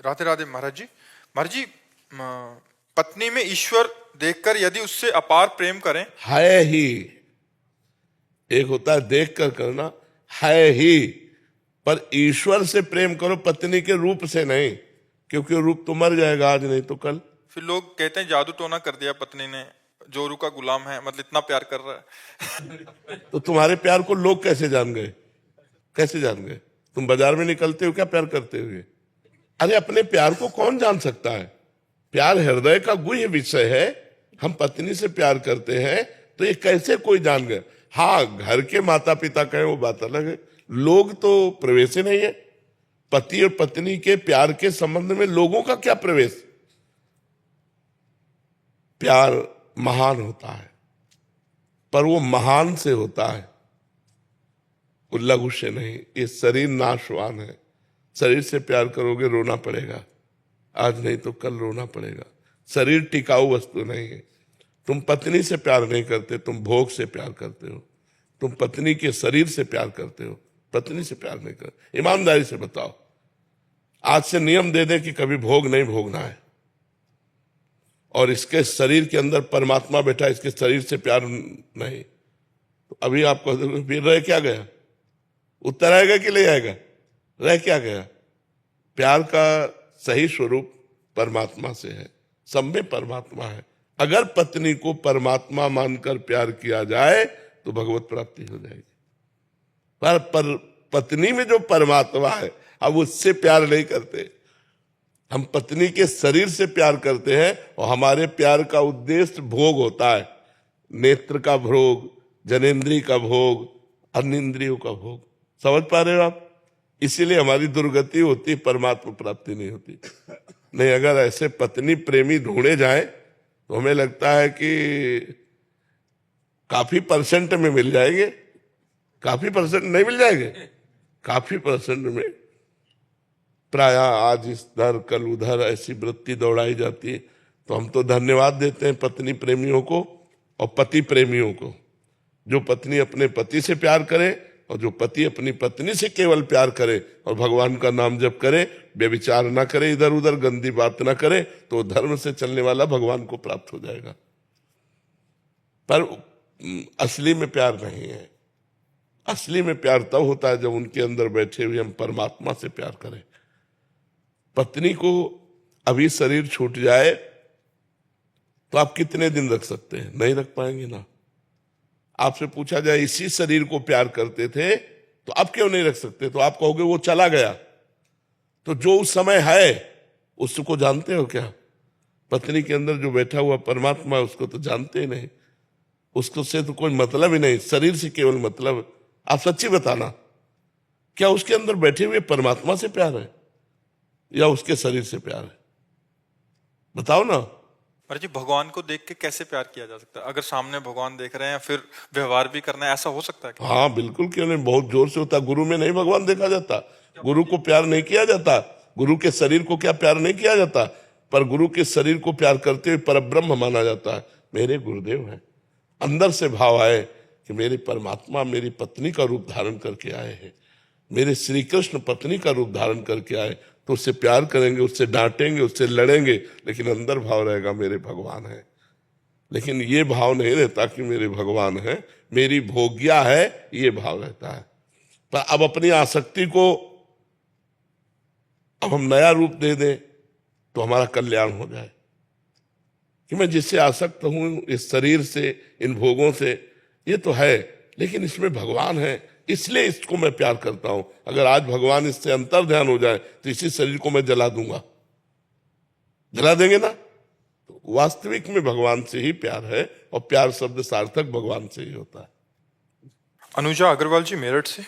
राधे राधे महाराज जी। महाराज जी, पत्नी में ईश्वर देखकर यदि उससे अपार प्रेम करें। है ही, एक होता है देख कर करना, है ही, पर ईश्वर से प्रेम करो, पत्नी के रूप से नहीं, क्योंकि रूप तो मर जाएगा आज नहीं तो कल। फिर लोग कहते हैं जादू टोना कर दिया पत्नी ने, जोरू का गुलाम है, मतलब इतना प्यार कर रहा है। तो तुम्हारे प्यार को लोग कैसे जान गए? कैसे जान गए? तुम बाजार में निकलते हो क्या प्यार करते हुए? अरे अपने प्यार को कौन जान सकता है? प्यार हृदय का गुह्य विषय है। हम पत्नी से प्यार करते हैं तो ये कैसे कोई जान गए? हाँ, घर के माता पिता कहें वो बात अलग है, लोग तो प्रवेश ही नहीं है। पति और पत्नी के प्यार के संबंध में लोगों का क्या प्रवेश? प्यार महान होता है, पर वो महान से होता है, वो लघु से नहीं। ये शरीर नाशवान है, शरीर से प्यार करोगे रोना पड़ेगा, आज नहीं तो कल रोना पड़ेगा। शरीर टिकाऊ वस्तु नहीं है। तुम पत्नी से प्यार नहीं करते, तुम भोग से प्यार करते हो। तुम पत्नी के शरीर से प्यार करते हो, पत्नी से प्यार नहीं करते। ईमानदारी से बताओ, आज से नियम दे दे कि कभी भोग नहीं भोगना है, और इसके शरीर के अंदर परमात्मा बैठा, इसके शरीर से प्यार नहीं, तो अभी आपको फिर रह क्या गया? उत्तर आएगा कि ले आएगा? रह क्या गया? प्यार का सही स्वरूप परमात्मा से है, सब में परमात्मा है। अगर पत्नी को परमात्मा मानकर प्यार किया जाए तो भगवत प्राप्ति हो जाएगी। पर पत्नी में जो परमात्मा है, अब उससे प्यार नहीं करते, हम पत्नी के शरीर से प्यार करते हैं, और हमारे प्यार का उद्देश्य भोग होता है। नेत्र का भोग, जनेन्द्रिय का भोग, अन्य इंद्रियों का भोग। समझ पा रहे हो आप? इसीलिए हमारी दुर्गति होती, परमात्मा प्राप्ति नहीं होती। नहीं, अगर ऐसे पत्नी प्रेमी ढूंढे जाए तो हमें लगता है कि काफी परसेंट में मिल जाएंगे। काफी परसेंट नहीं मिल जाएंगे, काफी परसेंट में। प्राय आज इधर कल उधर ऐसी वृत्ति दौड़ाई जाती है। तो हम तो धन्यवाद देते हैं पत्नी प्रेमियों को और पति प्रेमियों को। जो पत्नी अपने पति से प्यार करे और जो पति अपनी पत्नी से केवल प्यार करे और भगवान का नाम जप करे, व्यभिचार ना करे, इधर उधर गंदी बात ना करे, तो धर्म से चलने वाला भगवान को प्राप्त हो जाएगा। पर असली में प्यार नहीं है। असली में प्यार तब होता है जब उनके अंदर बैठे हुए हम परमात्मा से प्यार करें। पत्नी को अभी शरीर छूट जाए तो आप कितने दिन रख सकते हैं? नहीं रख पाएंगे ना। आपसे पूछा जाए इसी शरीर को प्यार करते थे तो अब क्यों नहीं रख सकते, तो आप कहोगे वो चला गया। तो जो उस समय है उसको जानते हो क्या? पत्नी के अंदर जो बैठा हुआ परमात्मा है उसको तो जानते ही नहीं। उसको से तो कोई मतलब ही नहीं, शरीर से केवल मतलब। आप सच्ची बताना, क्या उसके अंदर बैठे हुए परमात्मा से प्यार है या उसके शरीर से प्यार है? बताओ ना। महाराज जी, भगवान को देख के कैसे प्यार किया जा सकता है? अगर सामने भगवान देख रहे हैं, फिर व्यवहार भी करना है, ऐसा हो सकता है क्या? हाँ बिल्कुल, क्यों नहीं, बहुत जोर से होता। गुरु में नहीं भगवान देखा जाता, गुरु को प्यार नहीं किया जाता, गुरु के शरीर को क्या प्यार नहीं किया जाता? पर गुरु के शरीर को प्यार करते हुए परब्रह्म माना जाता है। मेरे गुरुदेव हैं, अंदर से भाव आए कि मेरे परमात्मा मेरी पत्नी का रूप धारण करके आए हैं, मेरे श्री कृष्ण पत्नी का रूप धारण करके आए, तो उससे प्यार करेंगे, उससे डांटेंगे, उससे लड़ेंगे, लेकिन अंदर भाव रहेगा मेरे भगवान है। लेकिन ये भाव नहीं रहता कि मेरे भगवान है, मेरी भोग्या है, ये भाव रहता है। पर अब अपनी आसक्ति को अब हम नया रूप दे दें तो हमारा कल्याण हो जाए कि मैं जिससे आसक्त हूं, इस शरीर से, इन भोगों से, ये तो है, लेकिन इसमें भगवान है, इसलिए इसको मैं प्यार करता हूं। अगर आज भगवान इससे अंतर ध्यान हो जाए तो इसी शरीर को मैं जला दूंगा। जला देंगे ना? तो वास्तविक में भगवान से ही प्यार है, और प्यार शब्द सार्थक भगवान से ही होता है। अनुजा अग्रवाल जी, मेरठ से।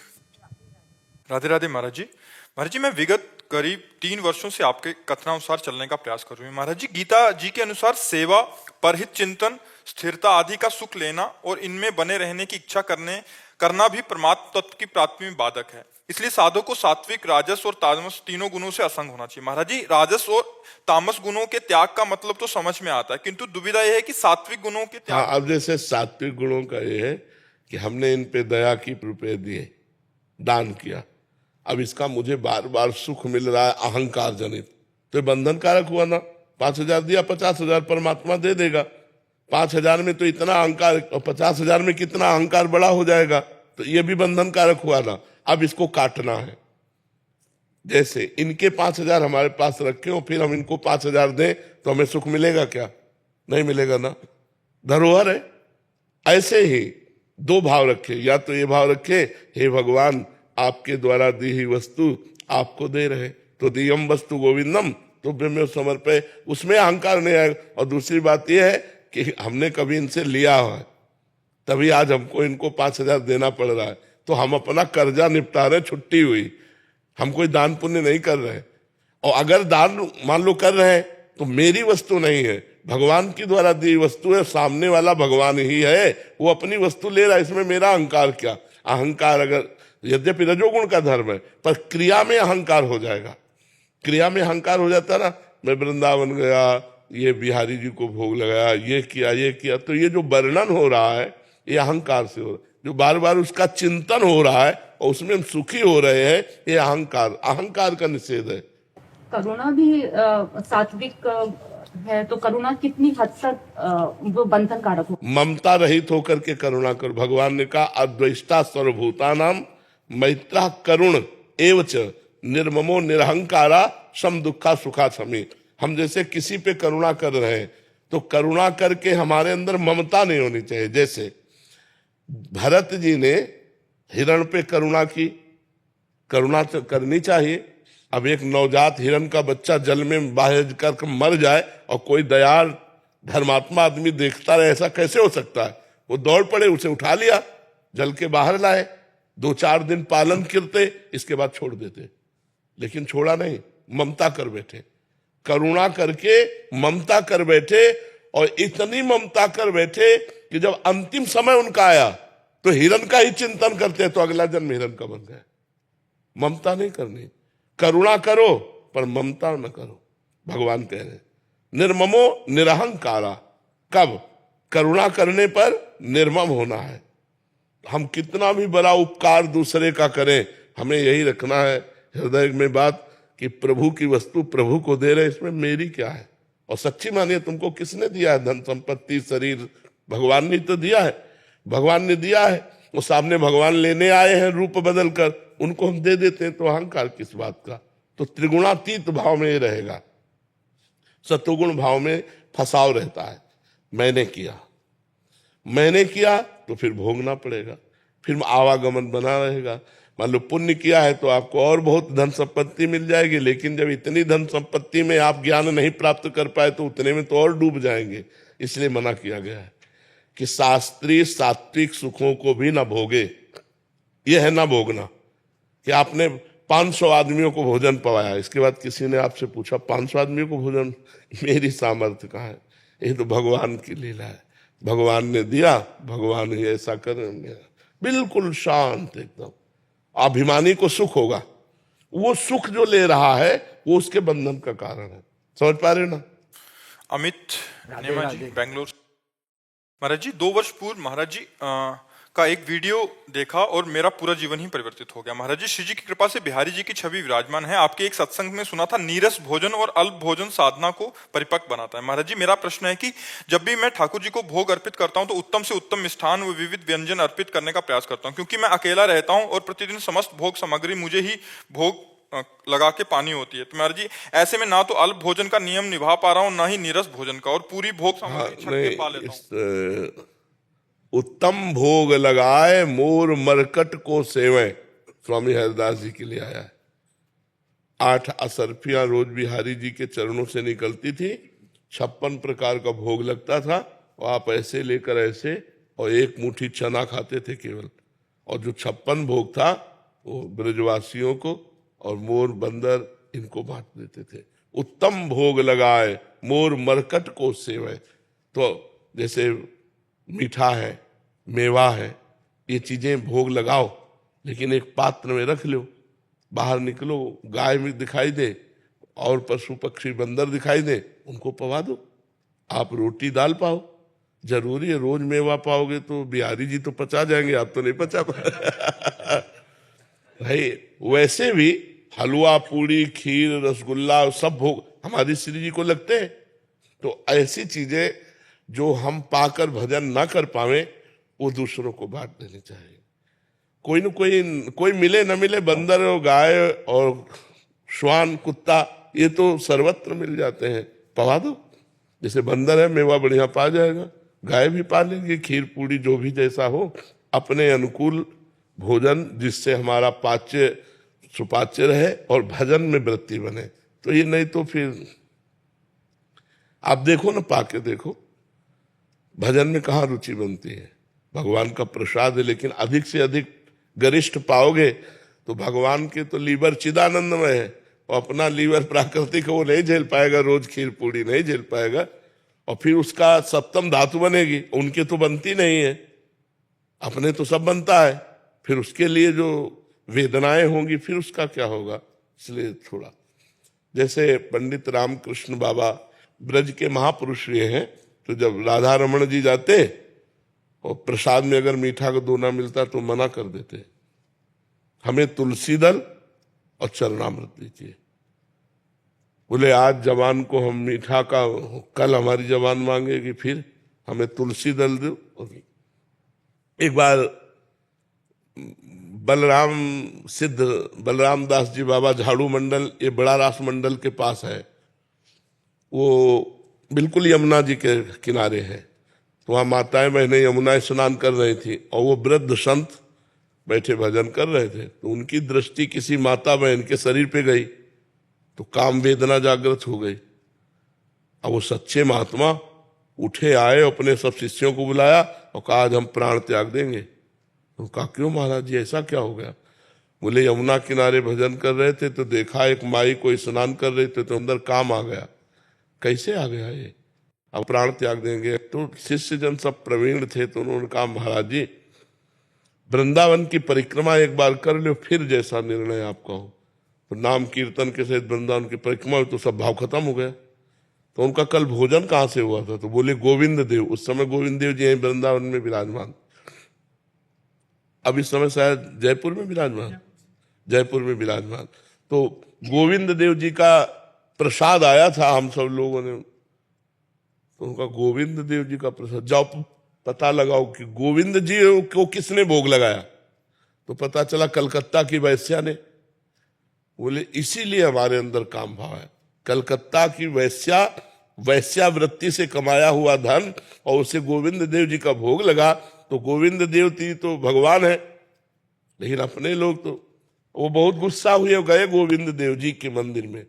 राधे राधे महाराज जी। महाराज जी, मैं विगत करीब 3 वर्षों से आपके कथनानुसार चलने का प्रयास कर रही हूँ। महाराज जी, गीता जी के अनुसार सेवा, परहित चिंतन, स्थिरता आदि का सुख लेना और इनमें बने रहने की इच्छा करना भी परमात्म तत्व की प्राप्ति में बाधक है। इसलिए साधक को सात्विक, राजस और तामस तीनों गुणों से असंग होना चाहिए। महाराज जी, राजस और तामस गुणों के त्याग का मतलब तो समझ में आता है, किंतु दुविधा यह है कि सात्विक गुणों के त्याग। अब जैसे सात्विक गुणों का ये है कि हमने इन पे दया की, रुपए दिए, दान किया, अब इसका मुझे बार बार सुख मिल रहा है अहंकार जनित, तो ये बंधन कारक हुआ ना। 5,000 दिया, 50,000 परमात्मा दे देगा। 5,000 में तो इतना अहंकार, और 50,000 में कितना अहंकार बड़ा हो जाएगा, तो ये भी बंधन कारक हुआ ना। अब इसको काटना है। जैसे इनके 5,000 हमारे पास रखे हो, फिर हम इनको 5,000 दें तो हमें सुख मिलेगा क्या? नहीं मिलेगा ना, धरोहर है। ऐसे ही दो भाव रखे, या तो ये भाव रखे, हे भगवान आपके द्वारा दी हुई वस्तु आपको दे रहे, तो दियम वस्तु गोविंदम तो में समर्पय, उसमें अहंकार नहीं आएगा। और दूसरी बात यह है कि हमने कभी इनसे लिया है, तभी आज हमको इनको 5,000 देना पड़ रहा है। तो हम अपना कर्जा निपटा रहे, छुट्टी हुई, हम कोई दान पुण्य नहीं कर रहे हैं। और अगर दान मान लो कर रहे हैं तो मेरी वस्तु नहीं है, भगवान की द्वारा दी वस्तु है, सामने वाला भगवान ही है, वो अपनी वस्तु ले रहा है, इसमें मेरा अहंकार क्या? अहंकार अगर यद्यपि रजोगुण का धर्म है, पर क्रिया में अहंकार हो जाएगा। क्रिया में अहंकार हो जाता ना, मैं वृंदावन गया, ये बिहारी जी को भोग लगाया, ये किया, तो ये जो वर्णन हो रहा है ये अहंकार से हो रहा है। जो बार बार उसका चिंतन हो रहा है और उसमें हम सुखी हो रहे हैं, ये अहंकार का निषेध है। करुणा भी सात्विक है, तो करुणा कितनी हद तक वो बंधन कारक हो? ममता रहित होकर के करुणा करो। भगवान ने कहा अद्वैष्टा सर्वभूतानाम मैत्रा करुण एवच निर्ममो निरहंकारा सम दुखा सुखा समी। हम जैसे किसी पे करुणा कर रहे हैं तो करुणा करके हमारे अंदर ममता नहीं होनी चाहिए। जैसे भरत जी ने हिरण पे करुणा की, करुणा तो करनी चाहिए। अब एक नवजात हिरण का बच्चा जल में बह कर मर जाए और कोई दयाल धर्मात्मा आदमी देखता रहे, ऐसा कैसे हो सकता है? वो दौड़ पड़े, उसे उठा लिया, जल के बाहर लाए, 2-4 दिन पालन करते, इसके बाद छोड़ देते। लेकिन छोड़ा नहीं, ममता कर बैठे, करुणा करके ममता कर बैठे। और इतनी ममता कर बैठे कि जब अंतिम समय उनका आया तो हिरण का ही चिंतन करते, तो अगला जन्म हिरण का बन गए। ममता नहीं करनी, करुणा करो पर ममता न करो। भगवान कह रहे निर्ममो निरहंकारा। कब? करुणा करने पर निर्मम होना है। हम कितना भी बड़ा उपकार दूसरे का करें, हमें यही रखना है हृदय में बात कि प्रभु की वस्तु प्रभु को दे रहे, इसमें मेरी क्या है? और सच्ची मानिए, तुमको किसने दिया है? धन संपत्ति शरीर भगवान ने तो दिया है। भगवान ने दिया है, वो सामने भगवान लेने आए हैं रूप बदल कर, उनको हम दे देते हैं, तो अहंकार किस बात का? तो त्रिगुणातीत भाव में रहेगा, सतोगुण भाव में फंसाव रहता है। मैंने किया तो फिर भोगना पड़ेगा, फिर आवागमन बना रहेगा। मान लो पुण्य किया है तो आपको और बहुत धन संपत्ति मिल जाएगी, लेकिन जब इतनी धन संपत्ति में आप ज्ञान नहीं प्राप्त कर पाए तो उतने में तो और डूब जाएंगे। इसलिए मना किया गया है कि शास्त्रीय सात्विक सुखों को भी ना भोगे। यह है ना भोगना कि आपने 500 आदमियों को भोजन पवाया, इसके बाद किसी ने आपसे पूछा 500 आदमियों को भोजन, मेरी सामर्थ्य कहाँ है? ये तो भगवान की लीला है, भगवान ने दिया, भगवान ही ऐसा कर। बिल्कुल शांत एकदम। अभिमानी को सुख होगा, वो सुख जो ले रहा है वो उसके बंधन का कारण है। समझ पा रहे हो ना? अमित नेमा जी, बेंगलोर। महाराज जी, 2 वर्ष पूर्व महाराज जी का एक वीडियो देखा और मेरा पूरा जीवन ही परिवर्तित हो गया। महाराज जी, श्री जी की कृपा से बिहारी जी की छवि विराजमान है। आपके एक सत्संग में सुना था नीरस भोजन और अल्प भोजन साधना को परिपक्व बनाता है। महाराज जी, मेरा प्रश्न है कि जब भी मैं ठाकुर जी को भोग अर्पित करता हूं तो उत्तम से उत्तम मिष्ठान व विविध व्यंजन अर्पित करने का प्रयास करता हूं, क्योंकि मैं अकेला रहता हूं और प्रतिदिन समस्त भोग सामग्री मुझे ही भोग लगा के पानी होती है। तो महाराज जी, ऐसे में ना तो अल्प भोजन का नियम निभा पा रहा हूँ, ना ही नीरस भोजन का, और पूरी भोग सामग्री छक के पा लेता हूं। उत्तम भोग लगाए मोर मरकट को सेवे, स्वामी हरिदास जी के लिए आया है। 8 असरफियां रोज बिहारी जी के चरणों से निकलती थी, 56 प्रकार का भोग लगता था, और आप ऐसे लेकर ऐसे, और 1 मुट्ठी चना खाते थे केवल। और जो 56 भोग था वो ब्रजवासियों को और मोर बंदर इनको बांट देते थे। उत्तम भोग लगाए मोर मरकट को सेवे। तो जैसे मीठा है, मेवा है, ये चीजें भोग लगाओ, लेकिन एक पात्र में रख लो, बाहर निकलो, गाय में दिखाई दे और पशु पक्षी बंदर दिखाई दे, उनको पवा दो। आप रोटी दाल पाओ, जरूरी है रोज मेवा पाओगे तो बिहारी जी तो पचा जाएंगे, आप तो नहीं पचा पाए। भाई वैसे भी हलवा पूड़ी खीर रसगुल्ला सब भोग, हमारी श्री जी को लगते हैं। तो ऐसी चीजें जो हम पाकर भजन ना कर पावे वो दूसरों को बांट देनी चाहिए। कोई न कोई मिले न मिले, बंदर और गाय और श्वान कुत्ता ये तो सर्वत्र मिल जाते हैं, पवा दो। जैसे बंदर है मेवा बढ़िया पा जाएगा, गाय भी पा लेंगे, खीर पूड़ी जो भी जैसा हो, अपने अनुकूल भोजन जिससे हमारा पाच्य सुपाच्य रहे और भजन में वृत्ति बने। तो ये नहीं तो फिर आप देखो ना, पाके देखो भजन में कहाँ रुचि बनती है। भगवान का प्रसाद है, लेकिन अधिक से अधिक गरिष्ठ पाओगे तो भगवान के तो लीवर चिदानंदमय है, और अपना लीवर प्राकृतिक वो नहीं झेल पाएगा, रोज खीर पूड़ी नहीं झेल पाएगा, और फिर उसका सप्तम धातु बनेगी, उनके तो बनती नहीं है, अपने तो सब बनता है। फिर उसके लिए जो वेदनाएं होंगी फिर उसका क्या होगा। इसलिए थोड़ा जैसे पंडित रामकृष्ण बाबा ब्रज के महापुरुष ये हैं, तो जब राधा रमण जी जाते और प्रसाद में अगर मीठा का दोना मिलता तो मना कर देते, हमें तुलसी दल और चरणामृत दीजिए। बोले आज जवान को हम मीठा का, कल हमारी जवान मांगेगी, फिर हमें तुलसी दल दो। एक बार बलराम दास जी बाबा झाड़ू मंडल, ये बड़ा रास मंडल के पास है, वो बिल्कुल यमुना जी के किनारे है। तो वहाँ माताएं बहनें यमुना स्नान कर रही थी और वो वृद्ध संत बैठे भजन कर रहे थे। तो उनकी दृष्टि किसी माता बहन के शरीर पे गई, तो काम वेदना जागृत हो गई। अब वो सच्चे महात्मा उठे, आए, अपने सब शिष्यों को बुलाया और कहा आज हम प्राण त्याग देंगे। तो कहा क्यों महाराज जी, ऐसा क्या हो गया? बोले यमुना किनारे भजन कर रहे थे तो देखा एक माई को स्नान कर रहे थे, तो अंदर काम आ गया। कैसे आ गया ये? अब प्राण त्याग देंगे। तो शिष्य जन सब प्रवीण थे, तो उन्होंने कहा महाराज जी वृंदावन की परिक्रमा एक बार कर लो, फिर जैसा निर्णय आपका हो। तो नाम कीर्तन के सहित वृंदावन की परिक्रमा हुई तो सब भाव खत्म हो गया। तो उनका कल भोजन कहाँ से हुआ था? तो बोले गोविंद देव। उस समय गोविंद देव जी यहीं वृंदावन में विराजमान, अब इस समय शायद जयपुर में विराजमान, जयपुर में विराजमान। तो गोविंद देव जी का प्रसाद आया था, हम सब लोगों ने, तो उनका गोविंद देव जी का प्रसाद, जाओ पता लगाओ कि गोविंद जी को किसने भोग लगाया। तो पता चला कलकत्ता की वैश्या ने। बोले इसीलिए हमारे अंदर काम भाव है। कलकत्ता की वैश्यावृत्ति से कमाया हुआ धन और उसे गोविंद देव जी का भोग लगा, तो गोविंद देव जी तो भगवान है, लेकिन अपने लोग तो, वो बहुत गुस्सा हुए और गए गोविंद देव जी के मंदिर में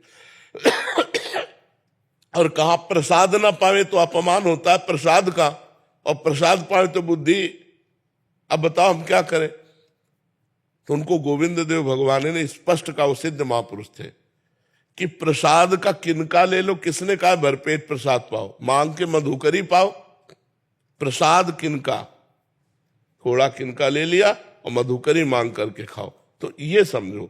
और कहा प्रसाद ना पावे तो अपमान होता है प्रसाद का, और प्रसाद पावे तो बुद्धि। अब बताओ हम क्या करें? तो उनको गोविंद देव भगवान ने स्पष्ट कहा, वो सिद्ध महापुरुष थे, कि प्रसाद का किनका ले लो। किसने कहा भरपेट प्रसाद पाओ? मांग के मधुकरी पाओ। प्रसाद किनका, थोड़ा किनका ले लिया और मधुकरी मांग करके खाओ। तो ये समझो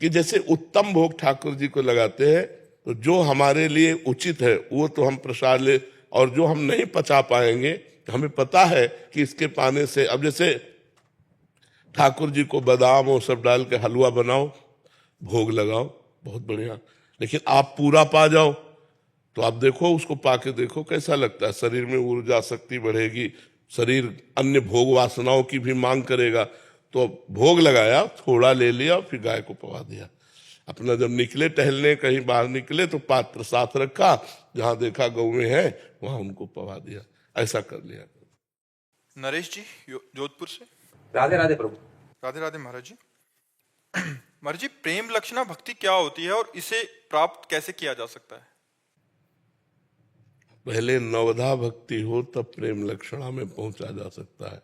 कि जैसे उत्तम भोग ठाकुर जी को लगाते हैं, तो जो हमारे लिए उचित है वो तो हम प्रसाद ले, और जो हम नहीं पचा पाएंगे, हमें पता है कि इसके पाने से, अब जैसे ठाकुर जी को बादाम और सब डाल के हलवा बनाओ, भोग लगाओ, बहुत बढ़िया, लेकिन आप पूरा पा जाओ तो आप देखो, उसको पाके देखो कैसा लगता है। शरीर में ऊर्जा शक्ति बढ़ेगी, शरीर अन्य भोग वासनाओं की भी मांग करेगा। तो भोग लगाया, थोड़ा ले लिया, फिर गाय को पवा दिया। अपना जब निकले टहलने, कहीं बाहर निकले तो पात्र साथ रखा, जहां देखा गौएं हैं वहां उनको पवा दिया। ऐसा कर लिया। नरेश जी जोधपुर से। राधे राधे प्रभु। राधे राधे महाराज जी। महाराज जी, प्रेम लक्षणा भक्ति क्या होती है और इसे प्राप्त कैसे किया जा सकता है? पहले नवधा भक्ति हो तब प्रेम लक्षणा में पहुंचा जा सकता है।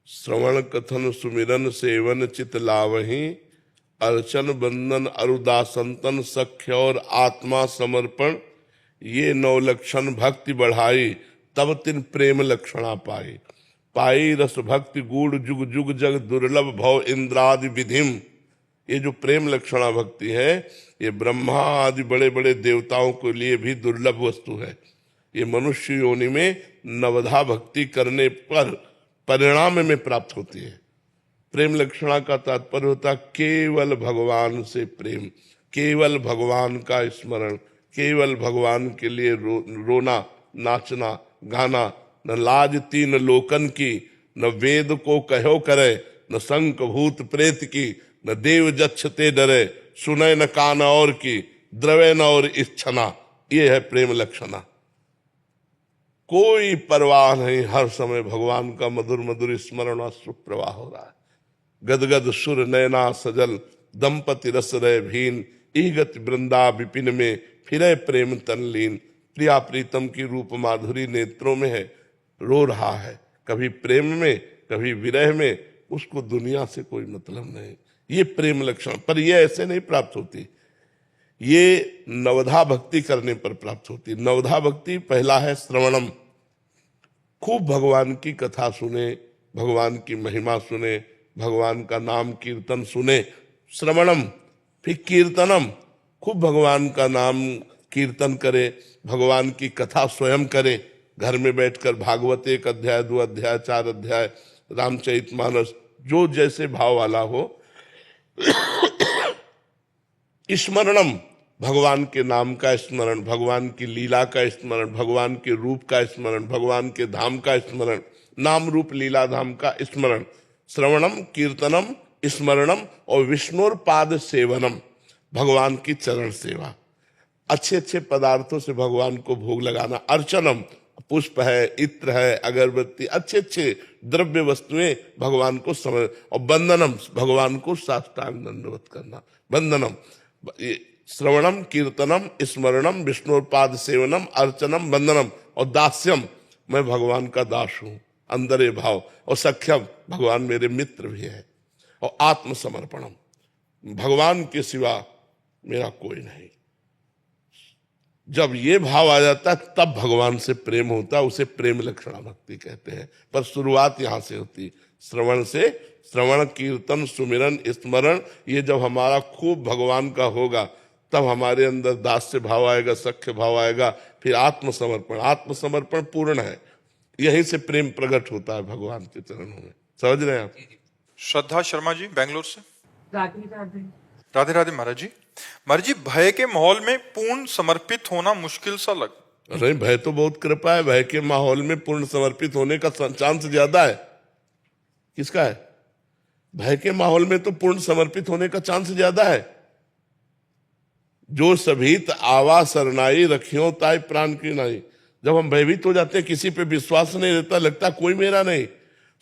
श्रवण कथन सुमिरन सेवन चित लावही, अर्चन बंदन अरुदासंतन सख्य और आत्मा समर्पण, ये नौ लक्षण भक्ति बढ़ाई, तब तिन प्रेम लक्षणा पाई। पाई रस भक्ति गूढ़ जुग जुग जग दुर्लभ भव इंद्रादि विधिम। ये जो प्रेम लक्षणा भक्ति है, ये ब्रह्मा आदि बड़े बड़े देवताओं के लिए भी दुर्लभ वस्तु है। ये मनुष्य योनि में नवधा भक्ति करने पर परिणाम में प्राप्त होती है। प्रेम लक्षणा का तात्पर्य होता केवल भगवान से प्रेम, केवल भगवान का स्मरण, केवल भगवान के लिए रोना नाचना गाना, न लाज तीन लोकन की, न वेद को कहो करे, न शंख भूत प्रेत की, न देव जच्छ ते डरे, सुने न कान और की, द्रवे न और इच्छना। ये है प्रेम लक्षणा। कोई परवाह नहीं, हर समय भगवान का मधुर मधुर स्मरण और सुप्रवाह हो रहा है। गदगद सुर नैना सजल, दंपति रस रहे भीन, ईगत वृंदा विपिन में, फिरे प्रेम तनलीन। प्रिया प्रीतम की रूप माधुरी नेत्रों में है, रो रहा है, कभी प्रेम में कभी विरह में, उसको दुनिया से कोई मतलब नहीं। ये प्रेम लक्षण, पर ये ऐसे नहीं प्राप्त होती, ये नवधा भक्ति करने पर प्राप्त होती। नवधा भक्ति पहला है श्रवणम, खूब भगवान की कथा सुने, भगवान की महिमा सुने, भगवान का नाम कीर्तन सुने, श्रवणम। फिर कीर्तनम, खूब भगवान का नाम कीर्तन करे, भगवान की कथा स्वयं करे, घर में बैठकर भागवत 1 अध्याय 2 अध्याय 4 अध्याय, रामचरितमानस, जो जैसे भाव वाला हो। स्मरणम, भगवान के नाम का स्मरण, भगवान की लीला का स्मरण, भगवान के रूप का स्मरण, भगवान के धाम का स्मरण, नाम रूप लीला धाम का स्मरण। श्रवणम, कीर्तनम, स्मरणम और विष्णुर पाद सेवनम, भगवान की चरण सेवा, अच्छे अच्छे पदार्थों से भगवान को भोग लगाना। अर्चनम, पुष्प है, इत्र है, अगरबत्ती, अच्छे अच्छे द्रव्य वस्तुएं भगवान को समझ। और वंदनम, भगवान को साष्टांग दंडवत करना, वंदनम। श्रवणम, कीर्तनम, स्मरणम, विष्णुपाद सेवनम, अर्चनम, वंदनम और दास्यम, मैं भगवान का दास हूं, अंदर ये भाव। और सख्यम, भगवान मेरे मित्र भी है। और आत्मसमर्पणम, भगवान के सिवा मेरा कोई नहीं। जब ये भाव आ जाता है तब भगवान से प्रेम होता है, उसे प्रेम लक्षणा भक्ति कहते हैं। पर शुरुआत यहां से होती, श्रवण से। श्रवण, कीर्तन, सुमिरन, स्मरण, ये जब हमारा खूब भगवान का होगा तब हमारे अंदर दास्य भाव आएगा, सख्य भाव आएगा। फिर आत्मसमर्पण, आत्मसमर्पण पूर्ण है, यहीं से प्रेम प्रकट होता है भगवान के चरणों में। समझ रहे हैं आप? श्रद्धा शर्मा जी बेंगलोर से। राधे राधे। राधे राधे महाराज जी। महाराज जी, भय के माहौल में पूर्ण समर्पित होना मुश्किल सा लग। अरे भय तो बहुत कृपा है, भय के माहौल में पूर्ण समर्पित होने का चांस ज्यादा है। किसका है? भय के माहौल में तो पूर्ण समर्पित होने का चांस ज्यादा है। जो सभीत आवा सरनाई, रखियो ताई प्राण की नाई। जब हम भयभीत हो जाते हैं, किसी पे विश्वास नहीं रहता, लगता कोई मेरा नहीं,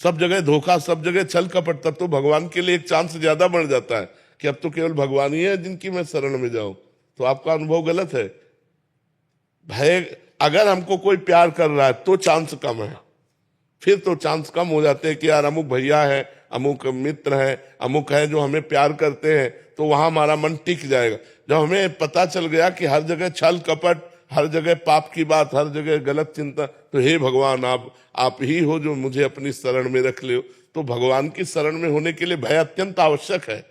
सब जगह धोखा, सब जगह छल कपट, तब तो भगवान के लिए एक चांस ज्यादा बढ़ जाता है कि अब तो केवल भगवान ही है जिनकी मैं शरण में जाऊं। तो आपका अनुभव गलत है। भय, अगर हमको कोई प्यार कर रहा है तो चांस कम है, फिर तो चांस कम हो जाते हैं कि यार अमुक भैया है, अमुक मित्र है, अमुक है जो हमें प्यार करते हैं, तो वहां हमारा मन टिक जाएगा। जब हमें पता चल गया कि हर जगह छल कपट, हर जगह पाप की बात, हर जगह गलत चिंता, तो हे भगवान आप ही हो जो मुझे अपनी शरण में रख ले। तो भगवान की शरण में होने के लिए भय अत्यंत आवश्यक है।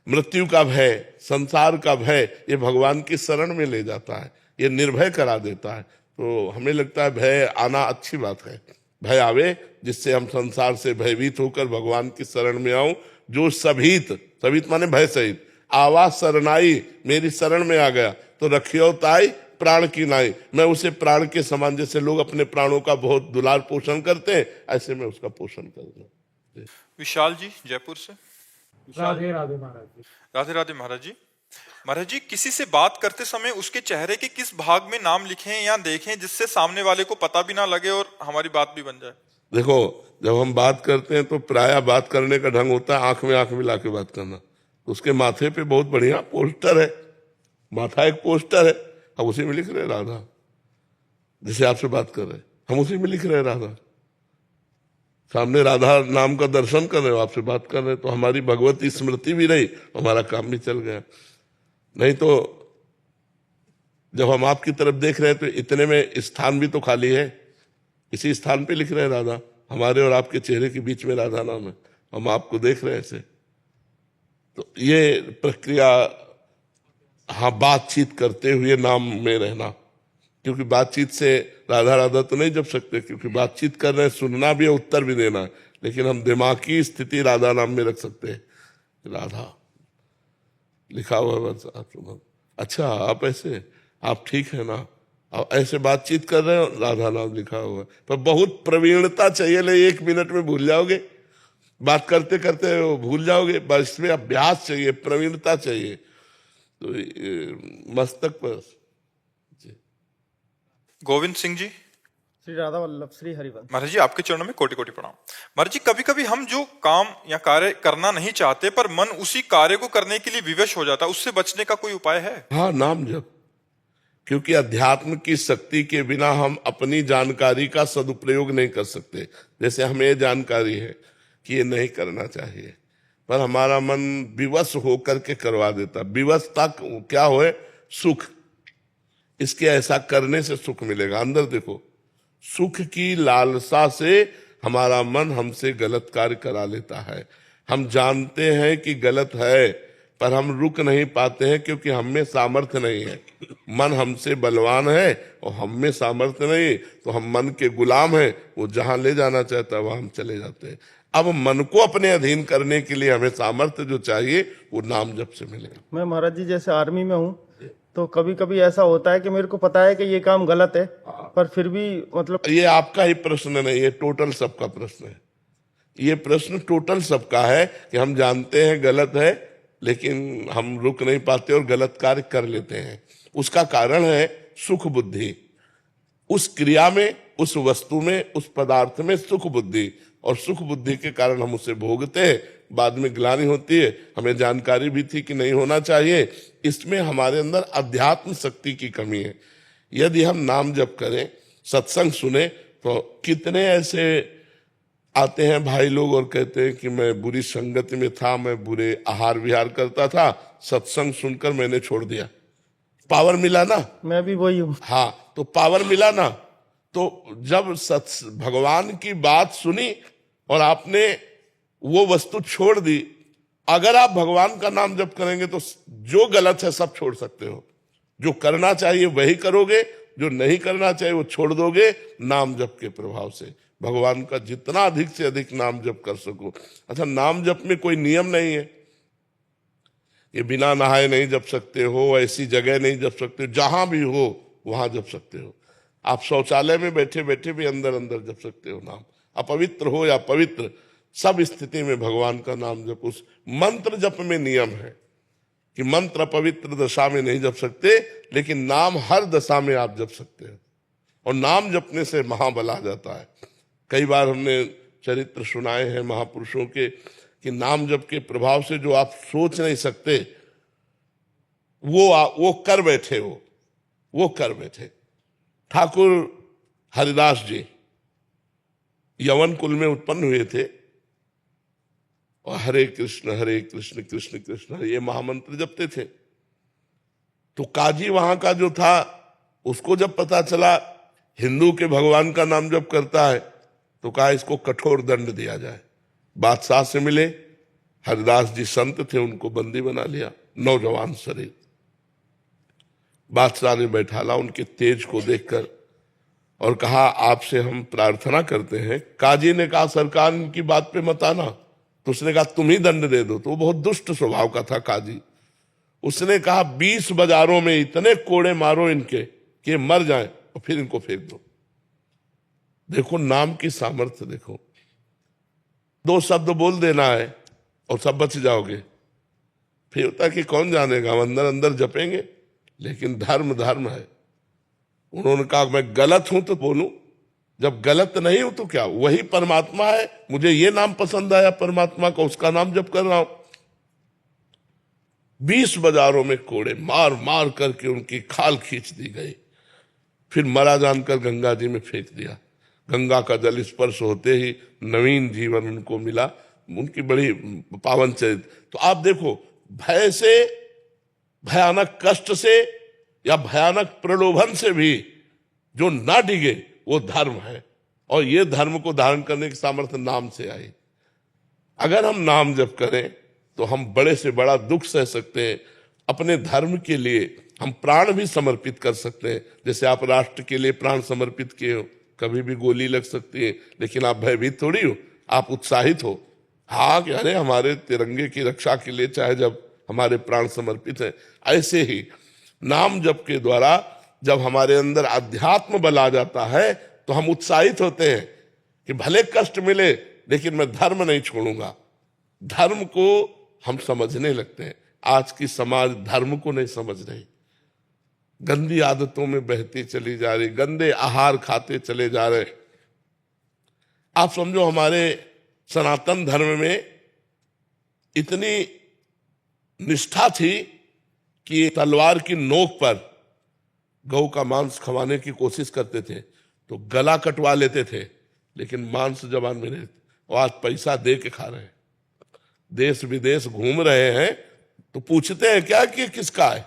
मृत्यु का भय, संसार का भय, ये भगवान की शरण में ले जाता है, ये निर्भय करा देता है। तो हमें लगता है भय आना अच्छी बात है। भय आवे जिससे हम संसार से भयभीत होकर भगवान की शरण में आऊं। जो सभीत, सभीत माने भय सहित, आवाज शरणाई, मेरी शरण में आ गया, तो रखियो ताई प्राण की नाई, मैं उसे प्राण के समान, जैसे लोग अपने प्राणों का बहुत दुलार पोषण करते हैं, ऐसे मैं उसका पोषण करूंगा। विशाल जी जयपुर से। राधे राधे महाराज जी। राधे राधे महाराज जी। महाराज जी, किसी से बात करते समय उसके चेहरे के किस भाग में नाम लिखें या देखें जिससे सामने वाले को पता भी ना लगे और हमारी बात भी बन जाए? देखो, जब हम बात करते हैं तो प्रायः बात करने का ढंग होता है आंख में लाके बात करना। उसके माथे पे बहुत बढ़िया पोस्टर है, माथा एक पोस्टर है, हम उसी में लिख रहे हैं राधा। जैसे आपसे बात कर रहे हैं, हम उसी में लिख रहे हैं राधा। सामने राधा नाम का दर्शन कर रहे हो, आपसे बात कर रहे हैं, तो हमारी भगवती स्मृति भी रही, हमारा काम भी चल गया। नहीं तो जब हम आपकी तरफ देख रहे हैं तो इतने में स्थान भी तो खाली है, इसी स्थान पे लिख रहे हैं राधा। हमारे और आपके चेहरे के बीच में राधा नाम है, हम आपको देख रहे हैं ऐसे। तो ये प्रक्रिया, हाँ, बातचीत करते हुए नाम में रहना, क्योंकि बातचीत से राधा राधा तो नहीं जप सकते, क्योंकि बातचीत कर रहे हैं, सुनना भी है, उत्तर भी देना है, लेकिन हम दिमाग की स्थिति राधा नाम में रख सकते हैं। राधा लिखा हुआ है बस। अच्छा, आप ऐसे आप ठीक है ना, अब ऐसे बातचीत कर रहे हो, राधा नाम लिखा हुआ है। पर बहुत प्रवीणता चाहिए, ले 1 मिनट में भूल जाओगे, बात करते करते वो भूल जाओगे, बस इसमें अभ्यास चाहिए, प्रवीणता चाहिए। तो मस्तक पर गोविंद सिंह जी। श्री राधा वल्लभ श्री हरिवंश। महाराज जी आपके चरणों में कोटि कोटि प्रणाम। महाराज जी कभी कभी हम जो काम या कार्य करना नहीं चाहते पर मन उसी कार्य को करने के लिए विवश हो जाता है, उससे बचने का कोई उपाय है? हाँ, नाम जप। क्योंकि अध्यात्म की शक्ति के बिना हम अपनी जानकारी का सदुपयोग नहीं कर सकते। जैसे हमें ये जानकारी है कि ये नहीं करना चाहिए, पर हमारा मन विवश होकर के करवा देता। विवशता क्या होए? सुख। इसके ऐसा करने से सुख मिलेगा। अंदर देखो, सुख की लालसा से हमारा मन हमसे गलत कार्य करा लेता है। हम जानते हैं कि गलत है, पर हम रुक नहीं पाते हैं क्योंकि हम में सामर्थ्य नहीं है। मन हमसे बलवान है और हम में सामर्थ्य नहीं, तो हम मन के गुलाम हैं। वो जहां ले जाना चाहता है वहां हम चले जाते हैं। अब मन को अपने अधीन करने के लिए हमें सामर्थ्य जो चाहिए वो नाम जप से मिलेगा। मैं महाराज जी जैसे आर्मी में हूँ, तो कभी कभी ऐसा होता है कि मेरे को पता है कि ये काम गलत है, पर फिर भी मतलब ये आपका ही प्रश्न नहीं, ये टोटल सबका प्रश्न है। ये प्रश्न टोटल सबका है कि हम जानते हैं गलत है, लेकिन हम रुक नहीं पाते और गलत कार्य कर लेते हैं। उसका कारण है सुख बुद्धि। उस क्रिया में, उस वस्तु में, उस पदार्थ में सुख बुद्धि, और सुख बुद्धि के कारण हम उसे भोगते हैं। बाद में ग्लानि होती है। हमें जानकारी भी थी कि नहीं होना चाहिए। इसमें हमारे अंदर अध्यात्म शक्ति की कमी है। यदि हम नाम जप करें, सत्संग सुने, तो कितने ऐसे आते हैं भाई लोग और कहते हैं कि मैं बुरी संगति में था, मैं बुरे आहार विहार करता था, सत्संग सुनकर मैंने छोड़ दिया। पावर मिला ना? मैं भी वही हूँ। हाँ, तो पावर मिला ना। तो जब भगवान की बात सुनी और आपने वो वस्तु छोड़ दी, अगर आप भगवान का नाम जप करेंगे तो जो गलत है सब छोड़ सकते हो। जो करना चाहिए वही करोगे, जो नहीं करना चाहिए वो छोड़ दोगे नाम जप के प्रभाव से। भगवान का जितना अधिक से अधिक नाम जप कर सको। अच्छा, नाम जप में कोई नियम नहीं है। ये बिना नहाए नहीं जप सकते हो, ऐसी जगह नहीं जप सकते हो, जहां भी हो वहां जप सकते हो। आप शौचालय में बैठे बैठे भी अंदर अंदर जप सकते हो नाम। अपवित्र हो या पवित्र, सब स्थिति में भगवान का नाम जप। उस मंत्र जप में नियम है कि मंत्र अपवित्र दशा में नहीं जप सकते, लेकिन नाम हर दशा में आप जप सकते हो। और नाम जपने से महाबल आ जाता है। कई बार हमने चरित्र सुनाए हैं महापुरुषों के कि नाम जप के प्रभाव से जो आप सोच नहीं सकते वो कर बैठे हो, वो कर बैठे। ठाकुर हरिदास जी यवन कुल में उत्पन्न हुए थे और हरे कृष्ण कृष्ण कृष्ण हरे ये महामंत्र जपते थे। तो काजी वहां का जो था, उसको जब पता चला हिंदू के भगवान का नाम जप करता है, तो कहा इसको कठोर दंड दिया जाए। बादशाह से मिले, हरिदास जी संत थे, उनको बंदी बना लिया, नौजवान शरीर। बादशाह ने बैठाला उनके तेज को देखकर और कहा आपसे हम प्रार्थना करते हैं। काजी ने कहा सरकार इनकी बात पे मत आना। तो उसने कहा तुम ही दंड दे दो। तो वो बहुत दुष्ट स्वभाव का था काजी। उसने कहा 20 बाजारों में इतने कोड़े मारो इनके कि मर जाएं और फिर इनको फेंक दो। देखो नाम की सामर्थ्य देखो। 2 शब्द बोल देना है और सब बच जाओगे। फिर होता कि कौन जानेगा, हम अंदर अंदर जपेंगे, लेकिन धर्म धर्म है। उन्होंने कहा मैं गलत हूं तो बोलूं, जब गलत नहीं हूं तो क्या, वही परमात्मा है। मुझे ये नाम पसंद आया परमात्मा का, उसका नाम जप कर रहा हूं। 20 बाजारों में कोड़े मार मार करके उनकी खाल खींच दी गई। फिर मरा जानकर गंगा जी में फेंक दिया। गंगा का जल स्पर्श होते ही नवीन जीवन उनको मिला। उनकी बड़ी पावन चरित्र। तो आप देखो, भय से, भयानक कष्ट से या भयानक प्रलोभन से भी जो ना डिगे वो धर्म है। और ये धर्म को धारण करने की सामर्थ्य नाम से आई। अगर हम नाम जप करें तो हम बड़े से बड़ा दुख सह सकते हैं। अपने धर्म के लिए हम प्राण भी समर्पित कर सकते हैं। जैसे आप राष्ट्र के लिए प्राण समर्पित किए हो, कभी भी गोली लग सकती है, लेकिन आप भयभीत थोड़ी हो, आप उत्साहित हो। हाँ कि अरे हमारे तिरंगे की रक्षा के लिए चाहे जब हमारे प्राण समर्पित है। ऐसे ही नाम जप के द्वारा जब हमारे अंदर अध्यात्म बल आ जाता है तो हम उत्साहित होते हैं कि भले कष्ट मिले लेकिन मैं धर्म नहीं छोड़ूंगा। धर्म को हम समझने लगते हैं। आज की समाज धर्म को नहीं समझ रही, गंदी आदतों में बहती चली जा रही, गंदे आहार खाते चले जा रहे। आप समझो हमारे सनातन धर्म में इतनी निष्ठा थी कि तलवार की नोक पर गौ का मांस खवाने की कोशिश करते थे तो गला कटवा लेते थे, लेकिन मांस जबान में नहीं। और आज पैसा दे के खा रहे हैं, देश विदेश घूम रहे हैं तो पूछते हैं क्या कि किसका है,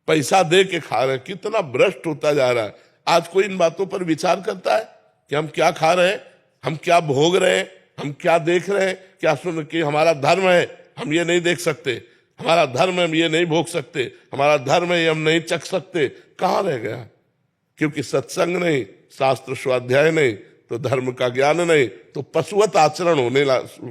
पैसा दे के खा रहे हैं। कितना भ्रष्ट होता जा रहा है। आज कोई इन बातों पर विचार करता है कि हम क्या खा रहे हैं, हम क्या भोग रहे हैं, हम क्या देख रहे हैं, क्या सुन कि हमारा धर्म है हम ये नहीं देख सकते, हमारा धर्म है हम ये नहीं भोग सकते, हमारा धर्म है ये हम नहीं चख सकते। कहाँ रह गया? क्योंकि सत्संग नहीं, शास्त्र स्वाध्याय नहीं, तो धर्म का ज्ञान नहीं, तो पशुवत आचरण होने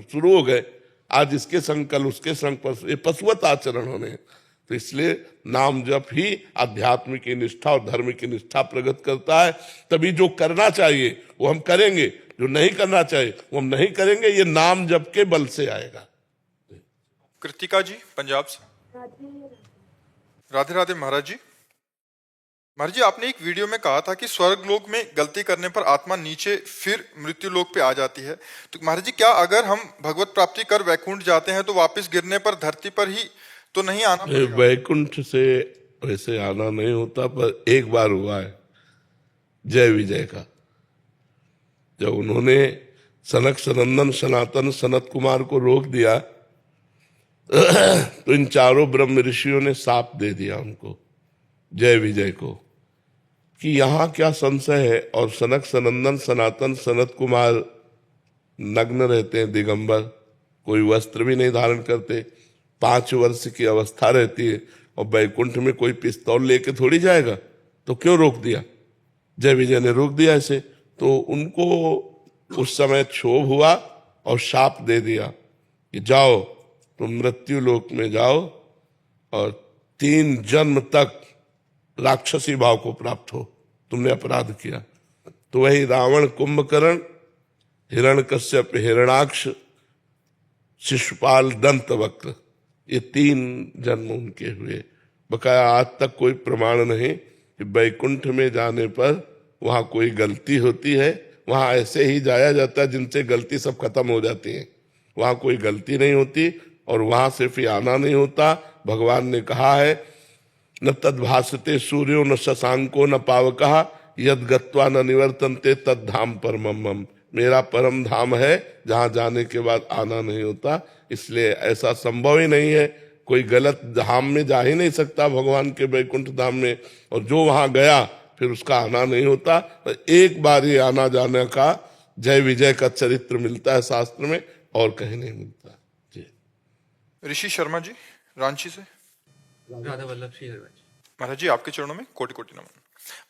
शुरू हो गए। आज इसके संग कल उसके संग पर ये पशुवत आचरण होने। तो इसलिए नाम जप ही आध्यात्म की निष्ठा और धर्म की निष्ठा प्रकट करता है। तभी जो करना चाहिए वो हम करेंगे, जो नहीं करना चाहिए वो हम नहीं करेंगे। ये नाम जप के बल से आएगा। कृतिका जी पंजाब से। राधे राधे महाराज जी। महाराज जी, आपने एक वीडियो में कहा था कि स्वर्ग लोक में गलती करने पर आत्मा नीचे फिर मृत्यु लोक पे आ जाती है। तो महाराज जी, क्या अगर हम भगवत प्राप्ति कर वैकुंठ जाते हैं तो वापस गिरने पर धरती पर ही तो नहीं आना पड़ेगा? वैकुंठ से वैसे आना नहीं होता, पर एक बार हुआ है जय विजय का, जब उन्होंने सनक सनंदन सनातन सनत कुमार को रोक दिया तो इन चारों ब्रह्म ऋषियों ने साप दे दिया उनको, जय विजय को, कि यहां क्या संशय है। और सनक सनंदन सनातन सनत कुमार नग्न रहते हैं, दिगंबर, कोई वस्त्र भी नहीं धारण करते, 5 वर्ष की अवस्था रहती है, और वैकुंठ में कोई पिस्तौल लेके थोड़ी जाएगा। तो क्यों रोक दिया? जय विजय ने रोक दिया ऐसे। तो उनको उस समय क्षोभ हुआ और शाप दे दिया कि जाओ तुम मृत्यु लोक में जाओ और 3 जन्म तक राक्षसी भाव को प्राप्त हो, तुमने अपराध किया। तो वही रावण, कुंभकर्ण, हिरण्यकश्यप, हिरणाक्ष, शिशुपाल, दंतवक्र, ये 3 जन्म उनके हुए। बकाया आज तक कोई प्रमाण नहीं कि वैकुंठ में जाने पर वहां कोई गलती होती है। वहां ऐसे ही जाया जाता है जिनसे गलती सब खत्म हो जाती है। वहां कोई गलती नहीं होती और वहां से फिर आना नहीं होता। भगवान ने कहा है, न तद्भासते सूर्यो न शशांको न पावकः यद गत्वा न निवर्तन्ते तद्धाम परमम मम। मेरा परम धाम है जहां जाने के बाद आना नहीं होता। इसलिए ऐसा संभव ही नहीं है, कोई गलत धाम में जा ही नहीं सकता भगवान के वैकुंठ धाम में। और जो वहां गया फिर उसका आना नहीं होता। तो एक बार ही आना जाने का जय विजय का चरित्र मिलता है शास्त्र में, और कहीं नहीं मिलता। जी। ऋषि शर्मा जी रांची से। राधा वल्लभ श्री महाराज जी, आपके चरणों में कोटि कोटि नमन।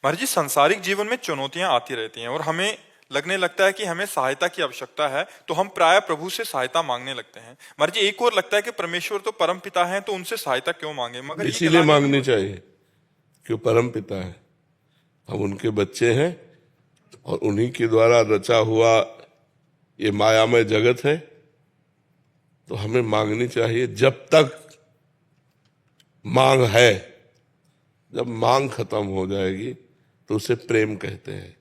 महाराज जी, सांसारिक जीवन में चुनौतियां आती रहती हैं और हमें लगने लगता है कि हमें सहायता की आवश्यकता है, तो हम प्राय प्रभु से सहायता मांगने लगते हैं। महाराज जी, एक और लगता है कि परमेश्वर तो परम पिता हैं, तो उनसे सहायता क्यों मांगे? मगर इसीलिए मांगनी चाहिए क्यों परम पिता है, हम उनके बच्चे हैं और उन्हीं के द्वारा रचा हुआ ये मायामय जगत है। तो हमें मांगनी चाहिए जब तक मांग है। जब मांग खत्म हो जाएगी तो उसे प्रेम कहते हैं।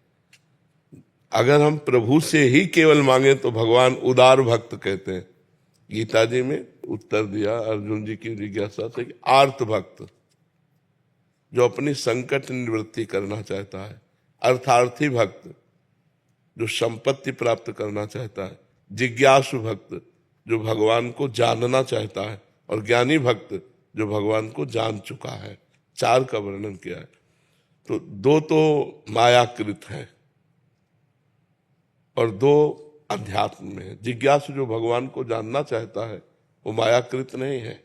अगर हम प्रभु से ही केवल मांगे तो भगवान उदार भक्त कहते हैं। गीता जी में उत्तर दिया अर्जुन जी की जिज्ञासा से कि आर्त भक्त जो अपनी संकट निवृत्ति करना चाहता है, अर्थार्थी भक्त जो संपत्ति प्राप्त करना चाहता है, जिज्ञासु भक्त जो भगवान को जानना चाहता है, और ज्ञानी भक्त जो भगवान को जान चुका है। 4 का वर्णन किया है। तो 2 तो मायाकृत है और 2 अध्यात्म में है। जिज्ञासु जो भगवान को जानना चाहता है वो मायाकृत नहीं है,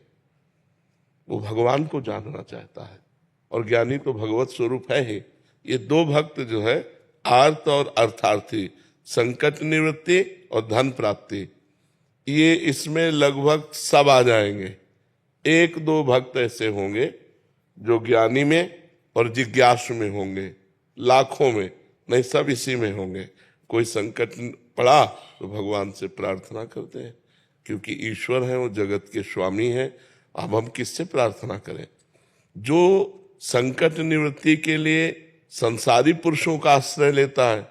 वो भगवान को जानना चाहता है, और ज्ञानी तो भगवत स्वरूप है ही। ये 2 भक्त जो है आर्त और अर्थार्थी, संकट निवृत्ति और धन प्राप्ति, ये इसमें लगभग सब आ जाएंगे। 1-2 भक्त ऐसे होंगे जो ज्ञानी में और जिज्ञासु में होंगे, लाखों में नहीं, सब इसी में होंगे। कोई संकट पड़ा तो भगवान से प्रार्थना करते हैं, क्योंकि ईश्वर है, वो जगत के स्वामी हैं। अब हम किससे प्रार्थना करें? जो संकट निवृत्ति के लिए संसारी पुरुषों का आश्रय लेता है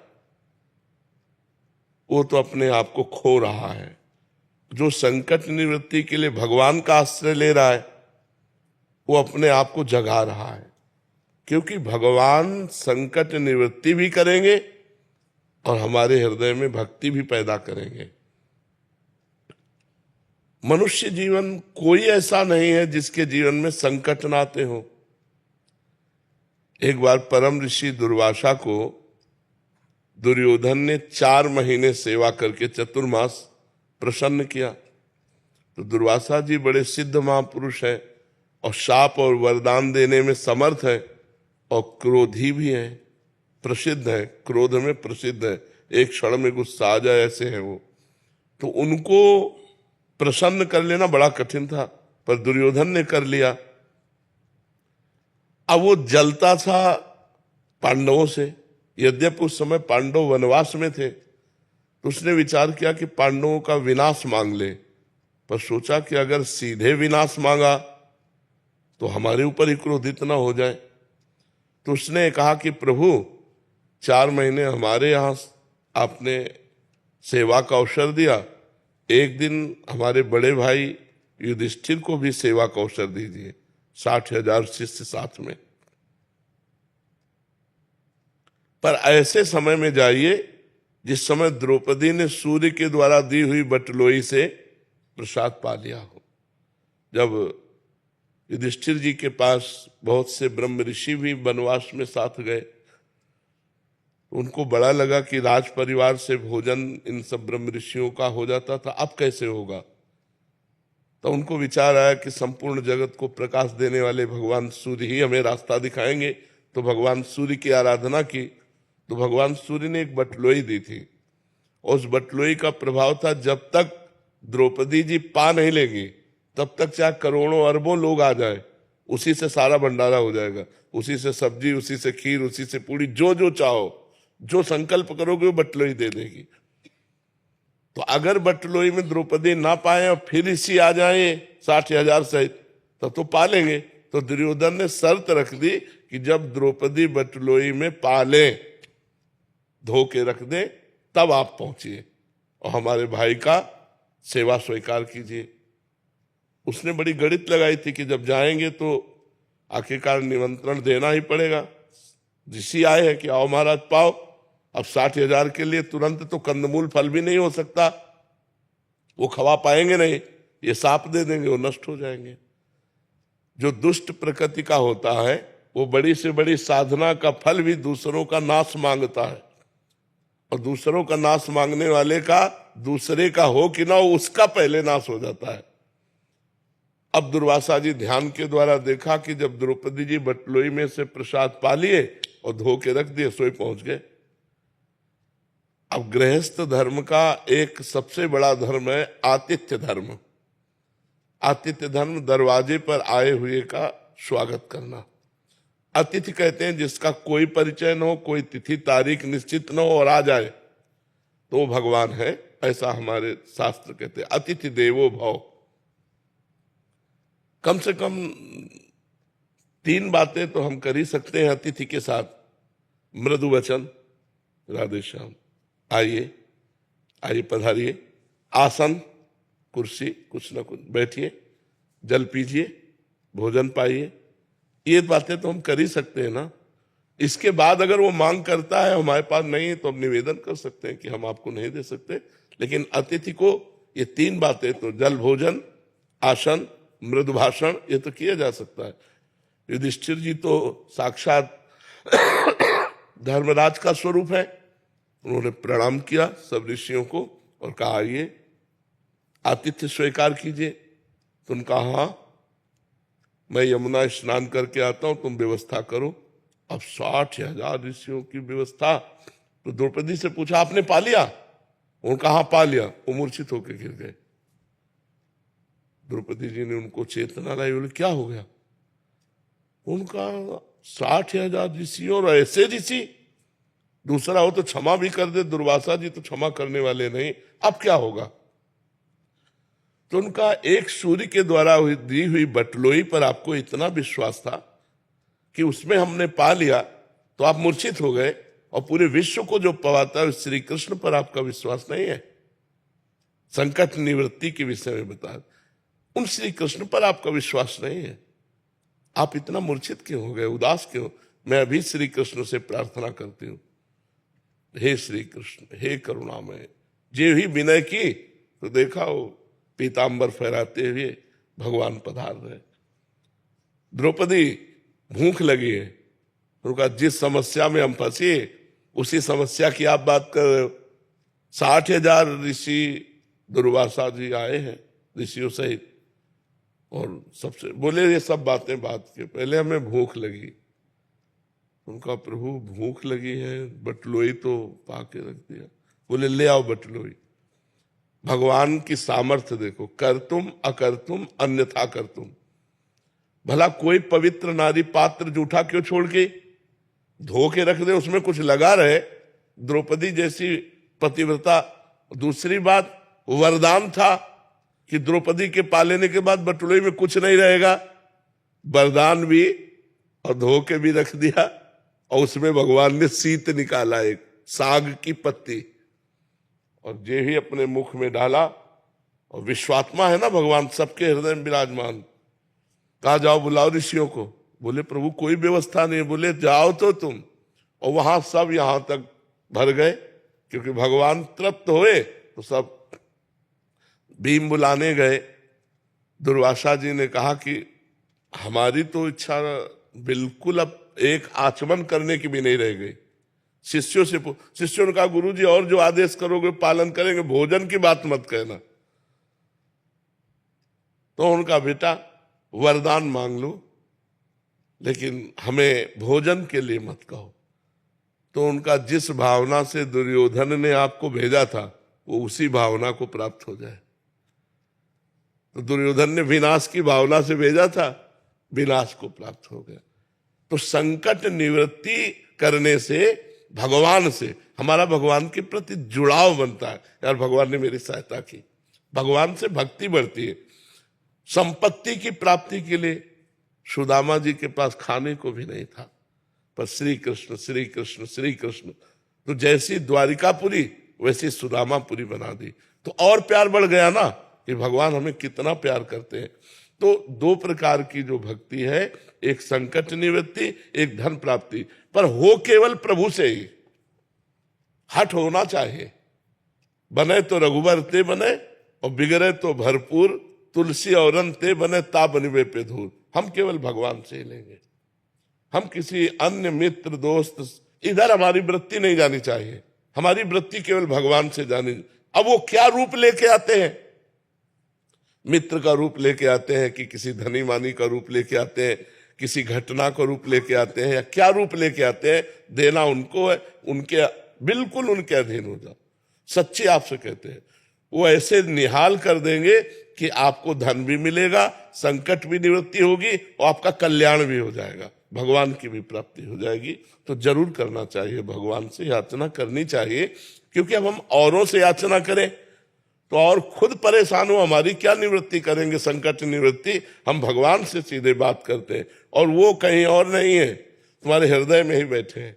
वो तो अपने आप को खो रहा है। जो संकट निवृत्ति के लिए भगवान का आश्रय ले रहा है वो अपने आप को जगा रहा है, क्योंकि भगवान संकट निवृत्ति भी करेंगे और हमारे हृदय में भक्ति भी पैदा करेंगे। मनुष्य जीवन कोई ऐसा नहीं है जिसके जीवन में संकट ना आते हो। एक बार परम ऋषि दुर्वासा को दुर्योधन ने 4 महीने सेवा करके चतुर्मास प्रसन्न किया। तो दुर्वासा जी बड़े सिद्ध महापुरुष हैं और शाप और वरदान देने में समर्थ है और क्रोधी भी है, प्रसिद्ध है, क्रोध में प्रसिद्ध है, एक क्षण में गुस्सा आ जाए ऐसे हैं वो। तो उनको प्रसन्न कर लेना बड़ा कठिन था, पर दुर्योधन ने कर लिया। अब वो जलता था पांडवों से, यद्यपि उस समय पांडव वनवास में थे। तो उसने विचार किया कि पांडवों का विनाश मांग ले, पर सोचा कि अगर सीधे विनाश मांगा तो हमारे ऊपर ही क्रोधित ना हो जाए। तो उसने कहा कि प्रभु 4 महीने हमारे यहाँ आपने सेवा का अवसर दिया, एक दिन हमारे बड़े भाई युधिष्ठिर को भी सेवा का अवसर दीजिए, 60,000 शिष्य साथ में। पर ऐसे समय में जाइए जिस समय द्रौपदी ने सूर्य के द्वारा दी हुई बटलोई से प्रसाद पा लिया हो। जब युधिष्ठिर जी के पास बहुत से ब्रह्म ऋषि भी वनवास में साथ गए, उनको बड़ा लगा कि राज परिवार से भोजन इन सब ब्रह्म ऋषियों का हो जाता था, अब कैसे होगा। तो उनको विचार आया कि संपूर्ण जगत को प्रकाश देने वाले भगवान सूर्य ही हमें रास्ता दिखाएंगे। तो भगवान सूर्य की आराधना की। तो भगवान सूर्य ने एक बटलोई दी थी, उस बटलोई का प्रभाव था जब तक द्रौपदी जी पा नहीं लेंगी तब तक चाहे करोड़ों अरबों लोग आ जाए, उसी से सारा भंडारा हो जाएगा, उसी से सब्जी, उसी से खीर, उसी से पूरी, जो जो चाहो, जो संकल्प करोगे वो बटलोई दे देगी। तो अगर बटलोई में द्रौपदी ना पाए और फिर इसी आ जाए 60,000 सहित, तब तो पा लेंगे। तो दुर्योधन ने शर्त रख दी कि जब द्रौपदी बटलोई में पा ले, धो के रख दे, तब आप पहुंचिए और हमारे भाई का सेवा स्वीकार कीजिए। उसने बड़ी गणित लगाई थी कि जब जाएंगे तो आखिरकार निमंत्रण देना ही पड़ेगा। ऋषि आए हैं कि आओ महाराज पाओ। अब 60,000 के लिए तुरंत तो कंदमूल फल भी नहीं हो सकता, वो खवा पाएंगे नहीं, ये साप दे देंगे, वो नष्ट हो जाएंगे। जो दुष्ट प्रकृति का होता है वो बड़ी से बड़ी साधना का फल भी दूसरों का नाश मांगता है, और दूसरों का नाश मांगने वाले का दूसरे का हो कि ना हो, उसका पहले नाश हो जाता है। अब दुर्वासा जी ध्यान के द्वारा देखा कि जब द्रौपदी जी बटलोई में से प्रसाद पा लिए और धो के रख दिए, सोई पहुंच गए। अब गृहस्थ धर्म का एक सबसे बड़ा धर्म है आतिथ्य धर्म। आतिथ्य धर्म दरवाजे पर आए हुए का स्वागत करना। अतिथि कहते हैं जिसका कोई परिचय न हो, कोई तिथि तारीख निश्चित न हो और आ जाए तो वो भगवान है, ऐसा हमारे शास्त्र कहते हैं। अतिथि देवो भव। कम से कम 3 बातें तो हम कर ही सकते हैं अतिथि के साथ। मृदु वचन, राधे श्याम, आइए आइए पधारिए, आसन, कुर्सी, कुछ ना कुछ, बैठिए, जल पीजिए, भोजन पाइए, ये बातें तो हम कर ही सकते हैं ना। इसके बाद अगर वो मांग करता है हमारे पास नहीं है तो हम निवेदन कर सकते हैं कि हम आपको नहीं दे सकते। लेकिन अतिथि को ये 3 बातें तो जल, भोजन, आसन, मृदु भाषण, ये तो किया जा सकता है। युधिष्ठिर जी तो साक्षात धर्मराज का स्वरूप है। उन्होंने प्रणाम किया सब ऋषियों को और कहा आइए आतिथ्य स्वीकार कीजिए। तो उनका हाँ, मैं यमुना स्नान करके आता हूं, तुम व्यवस्था करो। अब 60,000 ऋषियों की व्यवस्था। तो द्रौपदी से पूछा आपने पा लिया? उनका हाँ पा लिया। वो मूर्छित होकर गिर गए। द्रौपदी जी ने उनको चेतना लाई, बोले क्या हो गया? उनका 60,000 ऋषियों और ऐसे ऋषि, दूसरा हो तो क्षमा भी कर दे, दुर्वासा जी तो क्षमा करने वाले नहीं, अब क्या होगा। तो उनका एक सूर्य के द्वारा दी हुई बटलोई पर आपको इतना विश्वास था कि उसमें हमने पा लिया तो आप मूर्छित हो गए, और पूरे विश्व को जो पवाता है श्री कृष्ण पर आपका विश्वास नहीं है। संकट निवृत्ति के विषय में बता, उन श्री कृष्ण पर आपका विश्वास नहीं है, आप इतना मूर्छित क्यों हो गए, उदास क्यों। मैं अभी श्री कृष्ण से प्रार्थना करती हूं, हे श्री कृष्ण, हे करुणामय, जे ही विनय की तो देखा हो पीतांबर फहराते हुए भगवान पधार रहे। द्रौपदी भूख लगी है, उनका जिस समस्या में हम फंसे उसी समस्या की आप बात कर रहे हो। 60,000 ऋषि दुर्वासा जी आए हैं ऋषियों सहित, और सबसे बोले ये सब बातें बात के पहले हमें भूख लगी। उनका प्रभु भूख लगी है, बटलोई तो पाके रख दिया, बोले ले आओ बटलोई। भगवान की सामर्थ्य देखो, कर तुम अकर तुम अन्यथा कर तुम। भला कोई पवित्र नारी पात्र जूठा क्यों छोड़ के धो के रख दे, उसमें कुछ लगा रहे। द्रौपदी जैसी पतिव्रता, दूसरी बात वरदान था कि द्रौपदी के पा लेने के बाद बटुलोई में कुछ नहीं रहेगा, वरदान भी और धो के भी रख दिया, और उसमें भगवान ने शीत निकाला, एक साग की पत्ती, और जे ही अपने मुख में डाला। और विश्वात्मा है ना भगवान, सबके हृदय में विराजमान। कहा जाओ बुलाओ ऋषियों को, बोले प्रभु कोई व्यवस्था नहीं, बोले जाओ तो तुम, और वहां सब यहां तक भर गए, क्योंकि भगवान तृप्त हुए तो सब भीम बुलाने गए। दुर्वासा जी ने कहा कि हमारी तो इच्छा बिल्कुल अब एक आचमन करने की भी नहीं रह गई। शिष्यों ने कहा गुरु जी और जो आदेश करोगे पालन करेंगे, भोजन की बात मत कहना। तो उनका बेटा वरदान मांग लो, लेकिन हमें भोजन के लिए मत कहो। तो उनका जिस भावना से दुर्योधन ने आपको भेजा था वो उसी भावना को प्राप्त हो जाए। तो दुर्योधन ने विनाश की भावना से भेजा था, विनाश को प्राप्त हो गया। तो संकट निवृत्ति करने से भगवान से हमारा भगवान के प्रति जुड़ाव बनता है। यार भगवान ने मेरी सहायता की, भगवान से भक्ति बढ़ती है। संपत्ति की प्राप्ति के लिए सुदामा जी के पास खाने को भी नहीं था, पर श्री कृष्ण श्री कृष्ण श्री कृष्ण, तो जैसी द्वारिकापुरी वैसी सुदामापुरी बना दी। तो और प्यार बढ़ गया ना कि भगवान हमें कितना प्यार करते हैं। तो दो प्रकार की जो भक्ति है, एक संकट निवृत्ति, एक धन प्राप्ति, पर हो केवल प्रभु से ही। हट होना चाहिए, बने तो रघुबर ते बने और बिगड़े तो भरपूर, तुलसी और ते बने ता बनिवे पे धूल। हम केवल भगवान से ही लेंगे, हम किसी अन्य मित्र दोस्त इधर हमारी वृत्ति नहीं जानी चाहिए, हमारी वृत्ति केवल भगवान से जानी। अब वो क्या रूप लेके आते हैं, मित्र का रूप लेके आते हैं कि किसी धनी मानी का रूप लेके आते हैं, किसी घटना का रूप लेके आते हैं, या क्या रूप लेके आते हैं, देना उनको है, उनके बिल्कुल उनके अधीन हो जाओ। सच्ची आपसे कहते हैं, वो ऐसे निहाल कर देंगे कि आपको धन भी मिलेगा, संकट भी निवृत्ति होगी और आपका कल्याण भी हो जाएगा, भगवान की भी प्राप्ति हो जाएगी। तो जरूर करना चाहिए, भगवान से याचना करनी चाहिए, क्योंकि अब हम औरों से याचना करें तो और खुद परेशान हो, हमारी क्या निवृत्ति करेंगे, संकट निवृत्ति। हम भगवान से सीधे बात करते हैं, और वो कहीं और नहीं है, तुम्हारे हृदय में ही बैठे हैं।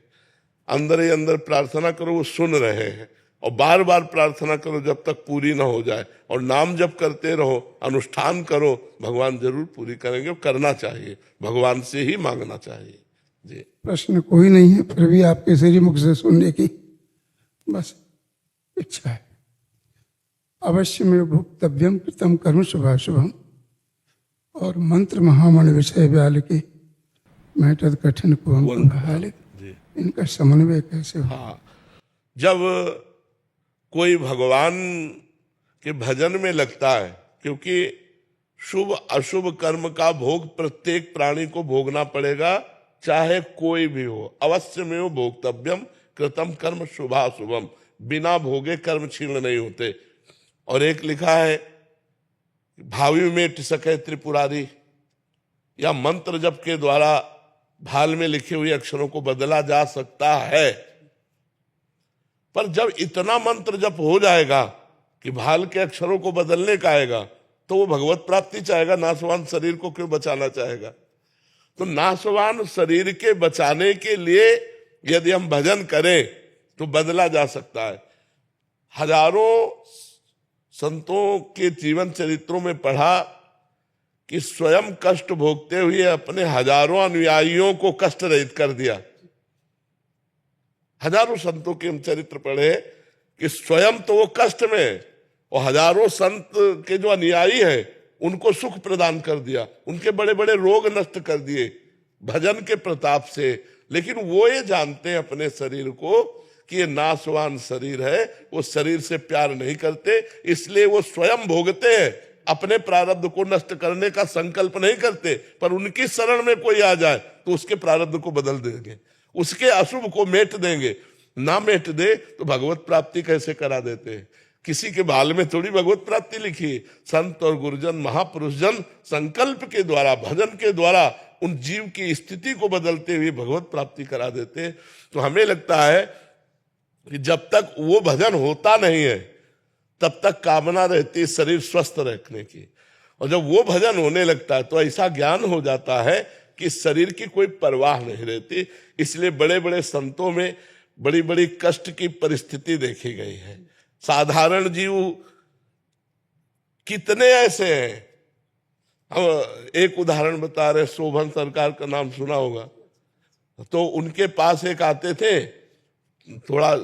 अंदर ही अंदर प्रार्थना करो, वो सुन रहे हैं, और बार बार प्रार्थना करो जब तक पूरी ना हो जाए, और नाम जप करते रहो, अनुष्ठान करो, भगवान जरूर पूरी करेंगे। करना चाहिए, भगवान से ही मांगना चाहिए। जी प्रश्न कोई नहीं है, फिर भी आपके श्री मुख से सुनने की बस इच्छा है। अवश्य में भुक्तव्यम कृतम कर्म शुभाशुभम, और मंत्र महामण विषय व्याल की मैटर कठिन को हम हालिक, इनका समन्वय कैसे हो? हाँ, जब कोई भगवान के भजन में लगता है, क्योंकि शुभ अशुभ कर्म का भोग प्रत्येक प्राणी को भोगना पड़ेगा, चाहे कोई भी हो। अवश्य में वो भोक्तव्यम कृतम कर्म शुभाशुभम, बिना भोगे कर्म छीण नहीं होते। और एक लिखा है भावी में टिसके त्रिपुरारी, या मंत्र जप के द्वारा भाल में लिखे हुए अक्षरों को बदला जा सकता है, पर जब इतना मंत्र जप हो जाएगा कि भाल के अक्षरों को बदलने का आएगा, तो वो भगवत प्राप्ति चाहेगा, नाशवान शरीर को क्यों बचाना चाहेगा? तो नाशवान शरीर के बचाने के लिए यदि हम भजन करें तो बदला जा सकता है। हजारों संतों के जीवन चरित्रों में पढ़ा कि स्वयं कष्ट भोगते हुए अपने हजारों अनुयायियों को कष्ट रहित कर दिया। हजारों संतों के हम चरित्र पढ़े कि स्वयं तो वो कष्ट में, और हजारों संत के जो अनुयायी हैं उनको सुख प्रदान कर दिया, उनके बड़े बड़े रोग नष्ट कर दिए भजन के प्रताप से। लेकिन वो ये जानते हैं अपने शरीर को कि ये नाशवान शरीर है, वो शरीर से प्यार नहीं करते, इसलिए वो स्वयं भोगते हैं, अपने प्रारब्ध को नष्ट करने का संकल्प नहीं करते। पर उनकी शरण में कोई आ जाए तो उसके प्रारब्ध को बदल देंगे, उसके अशुभ को मेट देंगे। ना मेट दे तो भगवत प्राप्ति कैसे करा देते हैं? किसी के बाल में थोड़ी भगवत प्राप्ति लिखी। संत और गुरुजन महापुरुष जन संकल्प के द्वारा, भजन के द्वारा उन जीव की स्थिति को बदलते हुए भगवत प्राप्ति करा देते हैं। तो हमें लगता है कि जब तक वो भजन होता नहीं है तब तक कामना रहती है शरीर स्वस्थ रखने की, और जब वो भजन होने लगता है तो ऐसा ज्ञान हो जाता है कि शरीर की कोई परवाह नहीं रहती। इसलिए बड़े बड़े संतों में बड़ी बड़ी कष्ट की परिस्थिति देखी गई है। साधारण जीव कितने ऐसे हैं। हम एक उदाहरण बता रहे, शोभन सरकार का नाम सुना होगा। तो उनके पास एक आते थे, थोड़ा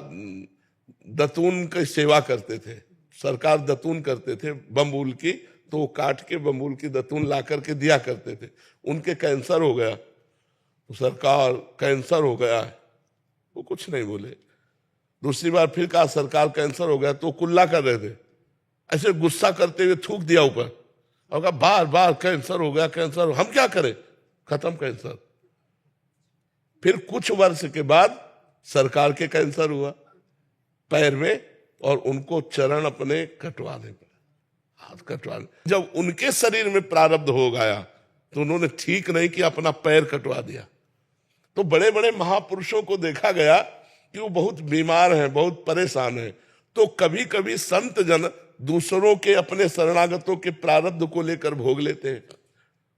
दतून की सेवा करते थे, सरकार दतून करते थे बम्बूल की, तो काट के बम्बूल की दतून ला करके दिया करते थे। उनके कैंसर हो गया, तो सरकार कैंसर हो गया है, वो कुछ नहीं बोले। दूसरी बार फिर कहा सरकार कैंसर हो गया, तो कुल्ला कर रहे थे, ऐसे गुस्सा करते हुए थूक दिया ऊपर और कहा बार बार कैंसर हो गया, कैंसर हो, हम क्या करें, खत्म कैंसर। फिर कुछ वर्ष के बाद सरकार के कैंसर हुआ पैर में, और उनको चरण अपने कटवाने पड़े, हाथ कटवाने। जब उनके शरीर में प्रारब्ध हो गया तो उन्होंने ठीक नहीं किया, अपना पैर कटवा दिया। तो बड़े बड़े महापुरुषों को देखा गया कि वो बहुत बीमार हैं, बहुत परेशान हैं। तो कभी कभी संत जन दूसरों के, अपने शरणागतों के प्रारब्ध को लेकर भोग लेते हैं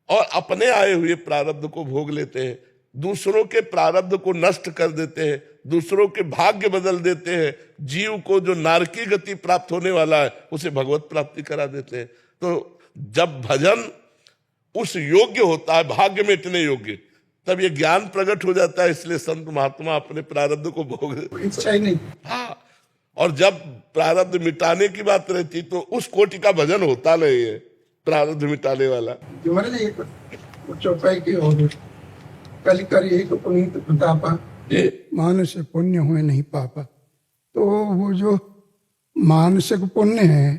और अपने आए हुए प्रारब्ध को भोग लेते हैं, दूसरों के प्रारब्ध को नष्ट कर देते हैं, दूसरों के भाग्य बदल देते हैं। जीव को जो नारकी गति प्राप्त होने वाला है उसे भगवत प्राप्ति करा देते हैं। तो जब भजन उस योग्य होता है, भाग्य मेटने योग्य, तब ये ज्ञान प्रकट हो जाता है। इसलिए संत महात्मा अपने प्रारब्ध को भोग, इच्छा ही नहीं। हाँ, और जब प्रारब्ध मिटाने की बात रहती तो उस कोटि का भजन होता नहीं है, प्रारब्ध मिटाने वाला। जो मैंने एक चौपाई की और कल कर एक पुनीत प्रतापा, मानस पुण्य हुए नहीं पापा। तो वो जो मानसिक पुण्य है,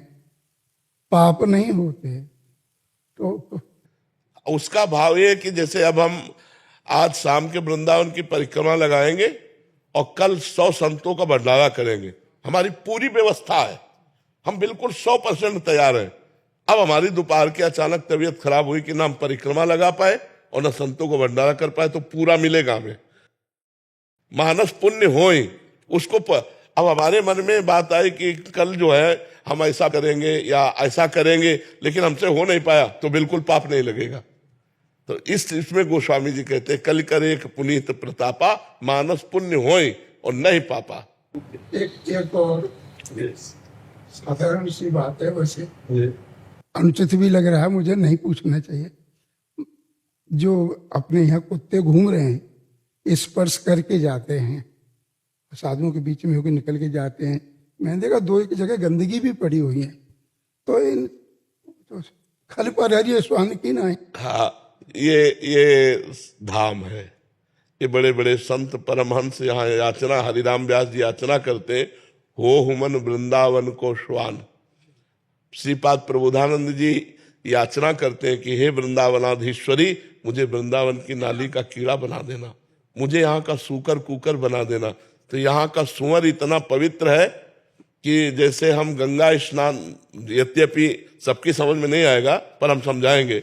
पाप नहीं होते। तो उसका भाव ये कि जैसे अब हम आज शाम के वृंदावन की परिक्रमा लगाएंगे और कल 100 संतों का भंडारा करेंगे, हमारी पूरी व्यवस्था है, हम बिल्कुल 100% तैयार हैं। अब हमारी दोपहर की अचानक तबीयत खराब हुई कि ना हम परिक्रमा लगा पाए और ना संतों को भंडारा कर पाए, तो पूरा मिलेगा हमें। मानस पुण्य होए उसको अब हमारे मन में बात आई कि कल जो है हम ऐसा करेंगे या ऐसा करेंगे, लेकिन हमसे हो नहीं पाया, तो बिल्कुल पाप नहीं लगेगा। तो इसमें गोस्वामी जी कहते हैं, कल करे एक पुनीत प्रतापा, मानस पुण्य होए और नहीं पापा। एक और साधारण सी बात है, वैसे अनुचित भी लग रहा है, मुझे नहीं पूछना चाहिए। जो अपने यहाँ कुत्ते घूम रहे हैं, स्पर्श करके जाते हैं, साधुओं के बीच में होकर निकल के जाते हैं। मैंने देखा 2 एक जगह गंदगी भी पड़ी हुई है, तो इन तो खल पर है, स्वान की ना है। हाँ, ये धाम है। ये बड़े बड़े संत परमहंस यहाँ याचना, हरिराम व्यास जी याचना करते, हो हुमन वृंदावन को श्वान। श्रीपाद प्रबोधानंद जी याचना करते हैं कि हे वृंदावनाधीश्वरी, मुझे वृंदावन की नाली का कीड़ा बना देना, मुझे यहाँ का सूकर कुकर बना देना। तो यहाँ का सुअर इतना पवित्र है कि जैसे हम गंगा स्नान, यद्यपि सबकी समझ में नहीं आएगा पर हम समझाएंगे,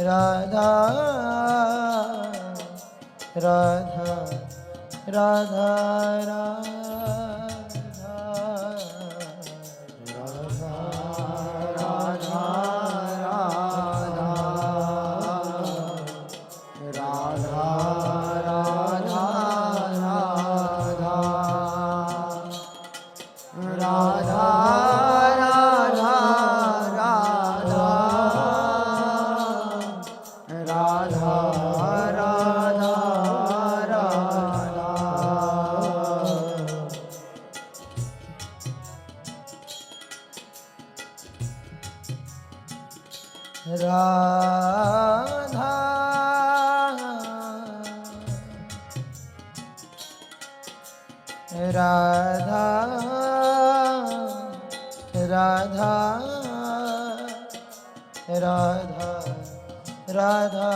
राधा राधा राधा राधा राधा राधा राधा राधा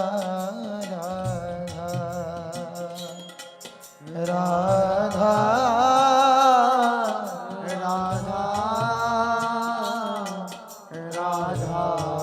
राधा राधा राधा